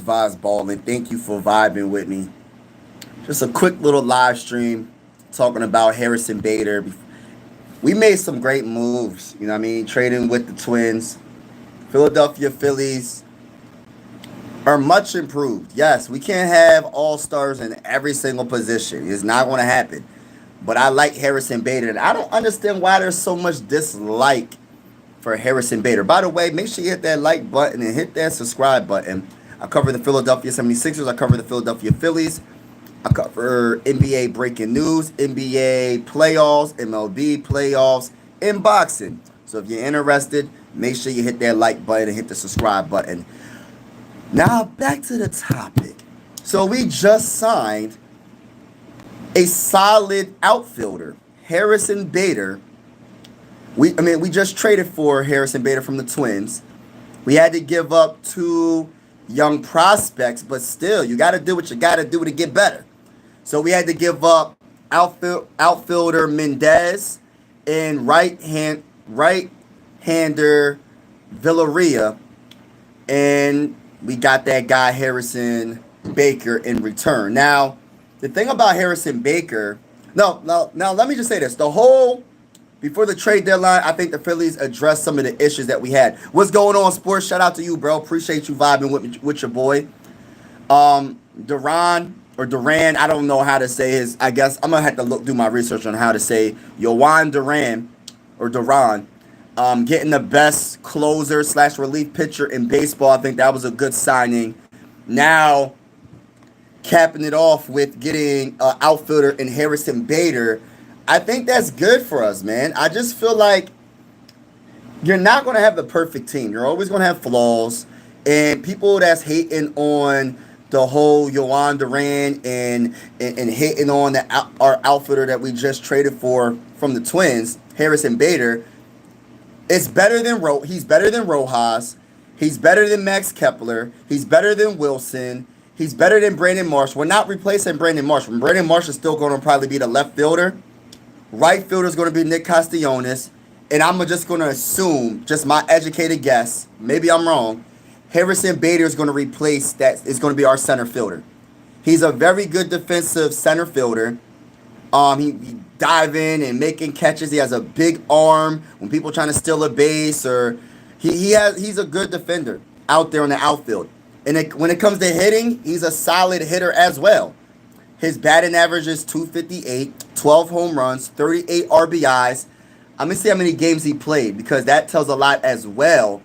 Vibes Ballin'. Thank you for vibing with me. Just a quick little live stream talking about Harrison Bader. We made some great moves, you know what I mean? Trading with the Twins. Philadelphia Phillies are much improved. Yes, we can't have all stars in every single position. It's not going to happen. But I like Harrison Bader. And I don't understand why there's so much dislike for Harrison Bader. By the way, make sure you hit that like button and hit that subscribe button. I cover the Philadelphia 76ers. I cover the Philadelphia Phillies. I cover NBA breaking news, NBA playoffs, MLB playoffs, and boxing. So if you're interested, make sure you hit that like button and hit the subscribe button. Now back to the topic. So we just signed a solid outfielder, Harrison Bader. We just traded for Harrison Bader from the Twins. We had to give up two young prospects, but still, you got to do what you got to do to get better. So we had to give up outfielder Mendez and right-hander Villarreal, and we got that guy Harrison Baker in return. Now, the thing about Harrison Baker, now let me just say this: before the trade deadline, I think the Phillies addressed some of the issues that we had. What's going on, sports? Shout out to you, bro. Appreciate you vibing with your boy. Duran, I don't know how to say his. I guess I'm gonna have to do my research on how to say Yohan Duran. Getting the best closer / relief pitcher in baseball. I think that was a good signing. Now, capping it off with getting outfielder in Harrison Bader. I think that's good for us, man. I just feel like you're not going to have the perfect team. You're always going to have flaws. And people that's hating on the whole Yohan Duran and hating on our outfielder that we just traded for from the Twins, Harrison Bader, he's better than Rojas. He's better than Max Kepler. He's better than Wilson. He's better than Brandon Marsh. We're not replacing Brandon Marsh. Brandon Marsh is still going to probably be the left fielder. Right fielder is going to be Nick Castellanos. And I'm just going to assume, just my educated guess, maybe I'm wrong, Harrison Bader is going to replace that, is going to be our center fielder. He's a very good defensive center fielder. He dive in and making catches. He has a big arm when people trying to steal a base, or he's a good defender out there on the outfield. And when it comes to hitting, he's a solid hitter as well. His batting average is .258, 12 home runs, 38 RBIs. I'm going to see how many games he played, because that tells a lot as well.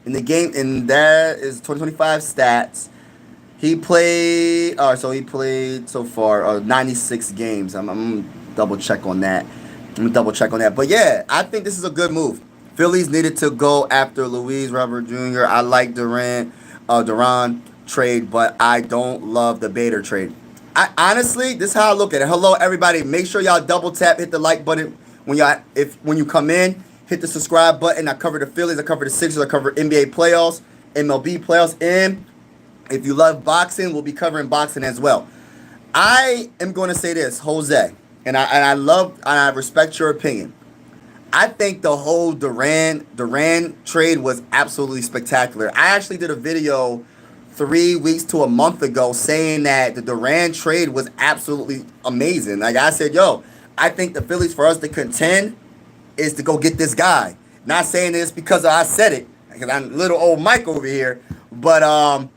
In the game, and that is 2025 stats. He played so far 96 games. I'm going to double check on that. But yeah, I think this is a good move. Phillies needed to go after Luis Robert Jr. I like Duran trade, but I don't love the Bader trade. Honestly, this is how I look at it. Hello, everybody. Make sure y'all double tap, hit the like button when you come in. Hit the subscribe button. I cover the Phillies. I cover the Sixers. I cover NBA playoffs, MLB playoffs, and if you love boxing, we'll be covering boxing as well. I am going to say this, Jose, and I respect your opinion. I think the whole Duran trade was absolutely spectacular. I actually did a video 3 weeks to a month ago saying that the Duran trade was absolutely amazing. Like I said, I think the Phillies, for us to contend, is to go get this guy. Not saying this because I said it, because I'm little old Mike over here, but I'm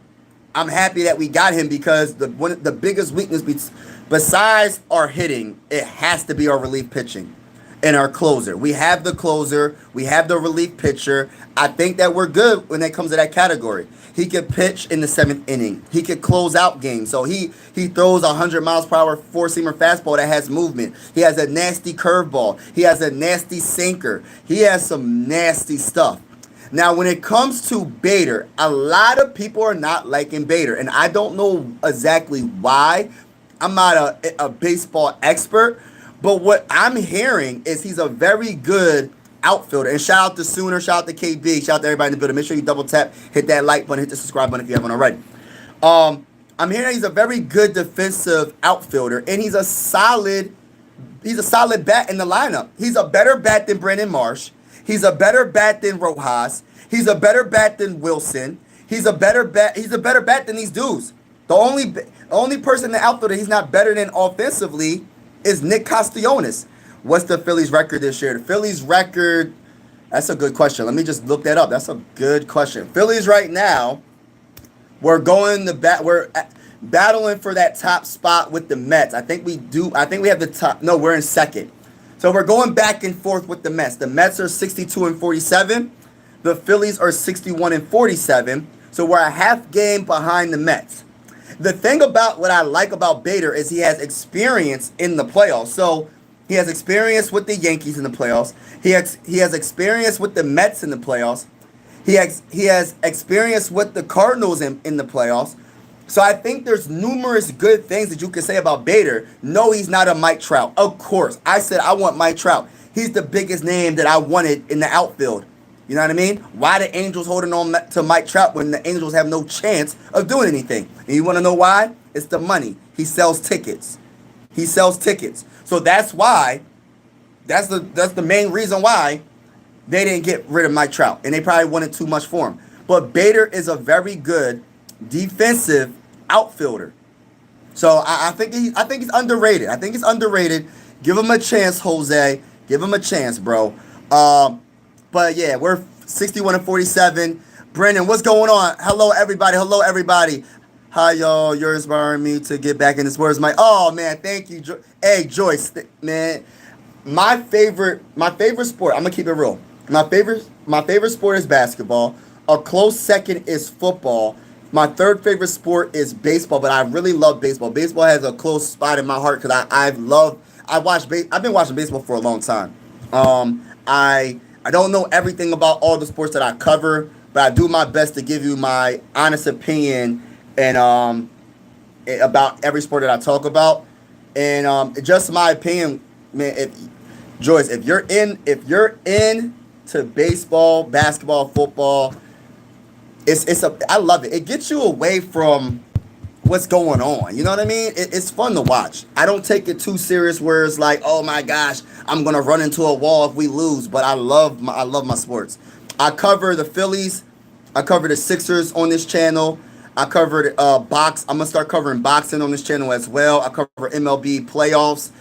happy that we got him, because the biggest weakness besides our hitting, it has to be our relief pitching and our closer. We have the closer, we have the relief pitcher. I think that we're good when it comes to that category. He could pitch in the 7th inning. He could close out games. So he throws 100 miles per hour four-seamer fastball that has movement. He has a nasty curveball. He has a nasty sinker. He has some nasty stuff. Now, when it comes to Bader, a lot of people are not liking Bader, and I don't know exactly why. I'm not a baseball expert, but what I'm hearing is he's a very good outfielder. And shout out to Sooner, shout out to KB, shout out to everybody in the building. Make sure you double tap, hit that like button, hit the subscribe button if you haven't already. I'm hearing he's a very good defensive outfielder, and he's a solid bat in the lineup. He's a better bat than Brandon Marsh. He's a better bat than Rojas. He's a better bat than Wilson. He's a better bet. He's a better bet than these dudes. The only person in the outfield that he's not better than offensively is Nick Castellanos. What's the Phillies record this year? The Phillies record. That's a good question. Let me just look that up. That's a good question. Phillies right now, we're going to bat. We're battling for that top spot with the Mets. I think we do. I think we have the top. No, we're in second. So we're going back and forth with the Mets. The Mets are 62 and 47. The Phillies are 61 and 47. So we're a half game behind the Mets. The thing about what I like about Bader is he has experience in the playoffs. So he has experience with the Yankees in the playoffs. He has experience with the Mets in the playoffs. He has experience with the Cardinals in the playoffs. So I think there's numerous good things that you can say about Bader. No, he's not a Mike Trout. Of course. I said I want Mike Trout. He's the biggest name that I wanted in the outfield. You know what I mean? Why the Angels holding on to Mike Trout when the Angels have no chance of doing anything? And you want to know why? It's the money. He sells tickets. He sells tickets. So that's why, that's the main reason why they didn't get rid of Mike Trout. And they probably wanted too much for him. But Bader is a very good defensive outfielder. So I think he's underrated. I think he's underrated. Give him a chance, Jose. Give him a chance, bro. But yeah, we're 61 and 47. Brendan, what's going on? Hello, everybody. Hello, everybody. Hi, y'all. You're inspiring me to get back in this words. Oh man, thank you. Hey, Joyce, man. My favorite sport. I'm gonna keep it real. My favorite sport is basketball. A close second is football. My third favorite sport is baseball, but I really love baseball. Baseball has a close spot in my heart because I've been watching baseball for a long time. I don't know everything about all the sports that I cover, but I do my best to give you my honest opinion and about every sport that I talk about. And just my opinion, man. Joyce, if you're into baseball, basketball, football, I love it. It gets you away from what's going on. You know what I mean? It's fun to watch. I don't take it too serious where it's like, oh my gosh, I'm gonna run into a wall if we lose. But I love my sports. I cover the Phillies. I cover the Sixers on this channel. I covered box. I'm gonna start covering boxing on this channel as well. I cover MLB playoffs,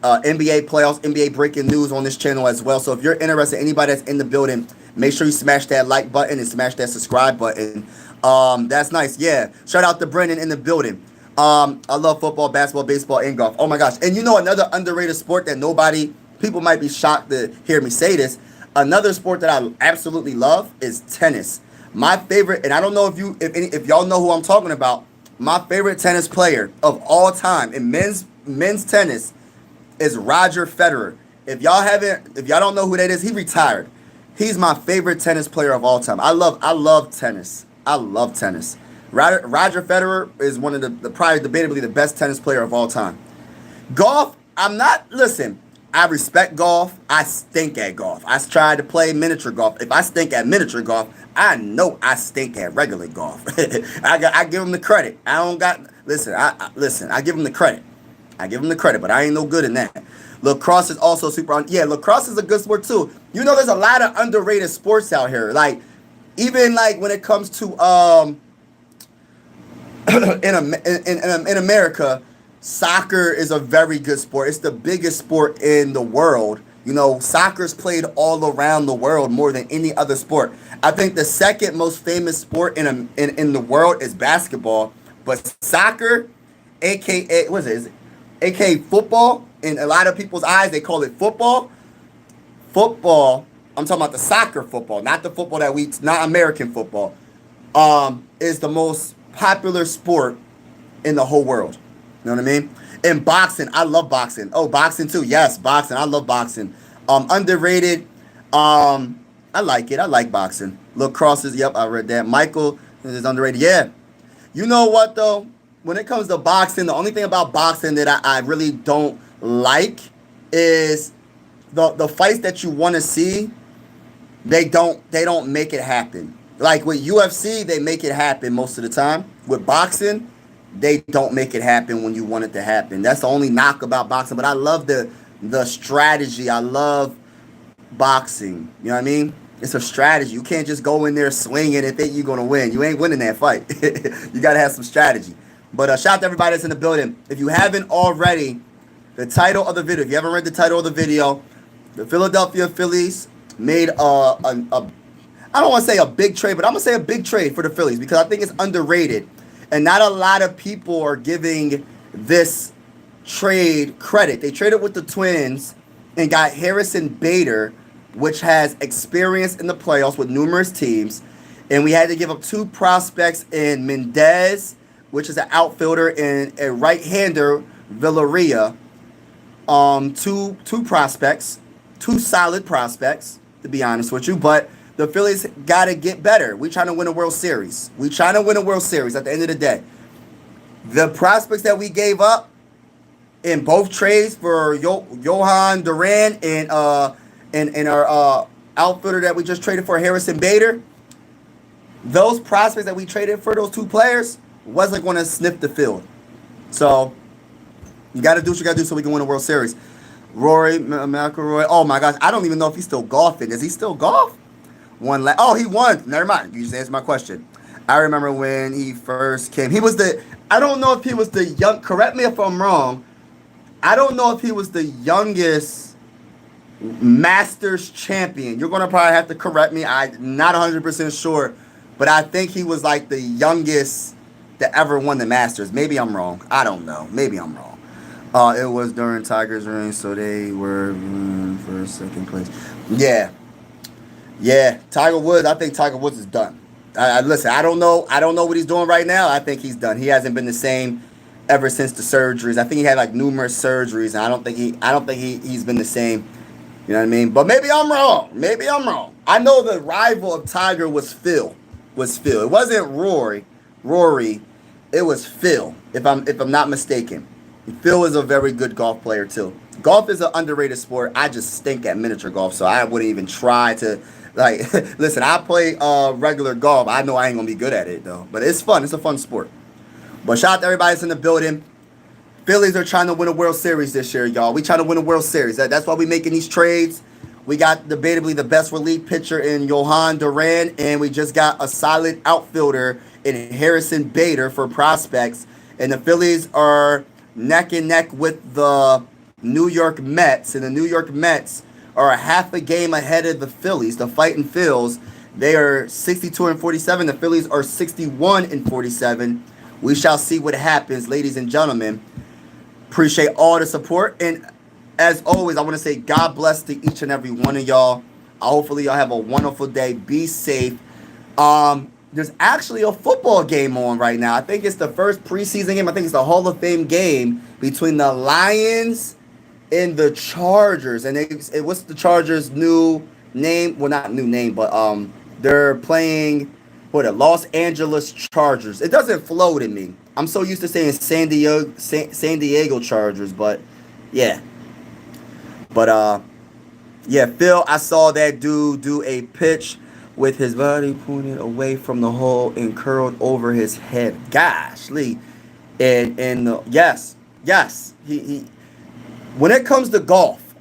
NBA playoffs, NBA breaking news on this channel as well. So if you're interested, anybody that's in the building, make sure you smash that like button and smash that subscribe button. That's nice. Yeah. Shout out to Brendan in the building. I love football, basketball, baseball, and golf. Oh my gosh. And you know another underrated sport that people might be shocked to hear me say this. Another sport that I absolutely love is tennis. My favorite, and I don't know if y'all know who I'm talking about. My favorite tennis player of all time in men's tennis is Roger Federer. If y'all don't know who that is, he retired. He's my favorite tennis player of all time. I love tennis. I love tennis. Roger Federer is one of the probably debatably the best tennis player of all time. Golf, I respect golf. I stink at golf. I tried to play miniature golf. If I stink at miniature golf, I know I stink at regular golf. I give him the credit. I give him the credit. But I ain't no good in that. Lacrosse is also lacrosse is a good sport too. You know, there's a lot of underrated sports out here. Like, even like when it comes to in America, soccer is a very good sport. It's the biggest sport in the world. You know, soccer's played all around the world more than any other sport. I think the second most famous sport in the world is basketball, but soccer, aka aka football, in a lot of people's eyes they call it football. Football, I'm talking about the soccer football, not the football not American football, is the most popular sport in the whole world. You know what I mean? And boxing, I love boxing. Oh, boxing too. Yes, boxing. I love boxing. Underrated. I like it. I like boxing. Lacrosse is, yep, I read that. Michael is underrated. Yeah. You know what though? When it comes to boxing, the only thing about boxing that I really don't like is the fights that you want to see. They don't make it happen. Like with UFC, they make it happen most of the time. With boxing, they don't make it happen when you want it to happen. That's the only knock about boxing. But I love the strategy. I love boxing. You know what I mean? It's a strategy. You can't just go in there swinging and think you're gonna win. You ain't winning that fight. You gotta have some strategy. But shout out to everybody that's in the building. If you haven't already, the title of the video. If you haven't read the title of the video, the Philadelphia Phillies made I don't want to say a big trade, but I'm gonna say a big trade for the Phillies because I think it's underrated, and not a lot of people are giving this trade credit. They traded with the Twins and got Harrison Bader, which has experience in the playoffs with numerous teams. And we had to give up two prospects in Mendez, which is an outfielder, and a right-hander, Villarreal. Two prospects, two solid prospects, to be honest with you. But the Phillies got to get better. We trying to win a World Series. We trying to win a World Series at the end of the day. The prospects that we gave up in both trades for Johan Duran and our outfielder that we just traded for, Harrison Bader, those prospects that we traded for those two players wasn't going to sniff the field. So you got to do what you got to do so we can win a World Series. Rory McIlroy, oh my gosh, I don't even know if he's still golfing. Is he still golf? Oh, he won. Never mind. You just answered my question. I remember when he first came. I don't know if he was the young, correct me if I'm wrong. I don't know if he was the youngest Masters champion. You're going to probably have to correct me. I'm not 100% sure. But I think he was like the youngest that ever won the Masters. Maybe I'm wrong. I don't know. Maybe I'm wrong. It was during Tiger's reign, so they were for second place. Yeah. Tiger Woods. I think Tiger Woods is done. Listen, I don't know what he's doing right now. I think he's done. He hasn't been the same ever since the surgeries. I think he had like numerous surgeries, and I don't think he's been the same. You know what I mean? But maybe I'm wrong. I know the rival of Tiger was Phil. It wasn't Rory. It was Phil. If I'm not mistaken. Phil is a very good golf player too. Golf is an underrated sport. I just stink at miniature golf, so I wouldn't even try to listen, I play regular golf. I know I ain't gonna be good at it though. But it's fun. It's a fun sport. But shout out to everybody that's in the building. Phillies are trying to win a World Series this year, y'all. We trying to win a World Series. That's why we making these trades. We got debatably the best relief pitcher in Johan Duran, and we just got a solid outfielder in Harrison Bader for prospects. And the Phillies are neck and neck with the New York Mets, and the New York Mets are a half a game ahead of the Phillies, the Fighting Phils. They are 62-47. The Phillies are 61-47. We shall see what happens, ladies and gentlemen. Appreciate all the support, and as always, I want to say God bless to each and every one of y'all. Hopefully, y'all have a wonderful day. Be safe. There's actually a football game on right now. I think it's the first preseason game. I think it's the Hall of Fame game between the Lions and the Chargers. And what's the Chargers' new name? Well, not new name, but they're playing the Los Angeles Chargers. It doesn't flow to me. I'm so used to saying San Diego Chargers, but yeah. But yeah, Phil, I saw that dude do a pitch with his body pointed away from the hole and curled over his head. Gosh, Lee. And yes, he when it comes to golf,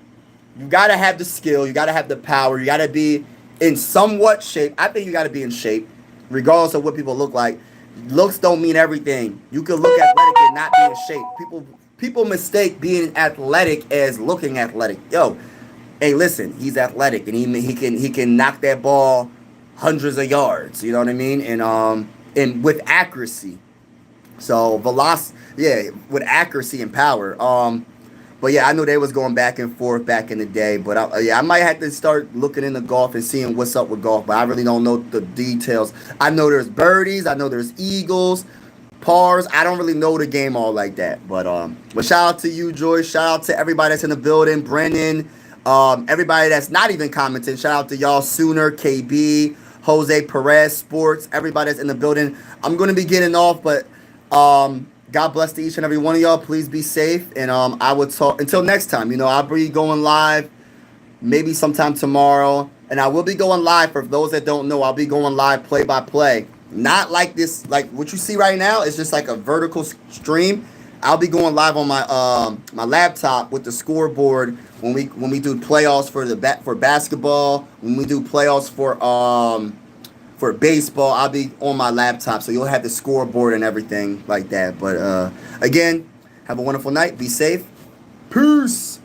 you got to have the skill, you got to have the power, you got to be in somewhat shape. I think you got to be in shape, regardless of what people look like. Looks don't mean everything. You can look athletic and not be in shape. People mistake being athletic as looking athletic. Yo, hey, listen, he's athletic and he can knock that ball hundreds of yards. You know what I mean? And with accuracy. So velocity, yeah, with accuracy and power. But yeah, I know they was going back and forth back in the day. But I might have to start looking into golf and seeing what's up with golf. But I really don't know the details. I know there's birdies. I know there's eagles, pars. I don't really know the game all like that. But shout out to you, Joyce. Shout out to everybody that's in the building. Brennan. Everybody that's not even commenting. Shout out to y'all. Sooner, KB, Jose Perez, Sports. Everybody that's in the building. I'm going to be getting off, but God bless to each and every one of y'all. Please be safe. And I will talk until next time. You know, I'll be going live maybe sometime tomorrow. And I will be going live. For those that don't know, I'll be going live play by play. Not like this, like what you see right now. It's just like a vertical stream. I'll be going live on my laptop with the scoreboard when we do playoffs for basketball. When we do playoffs for baseball, I'll be on my laptop, so you'll have the scoreboard and everything like that. But again, have a wonderful night. Be safe. Peace.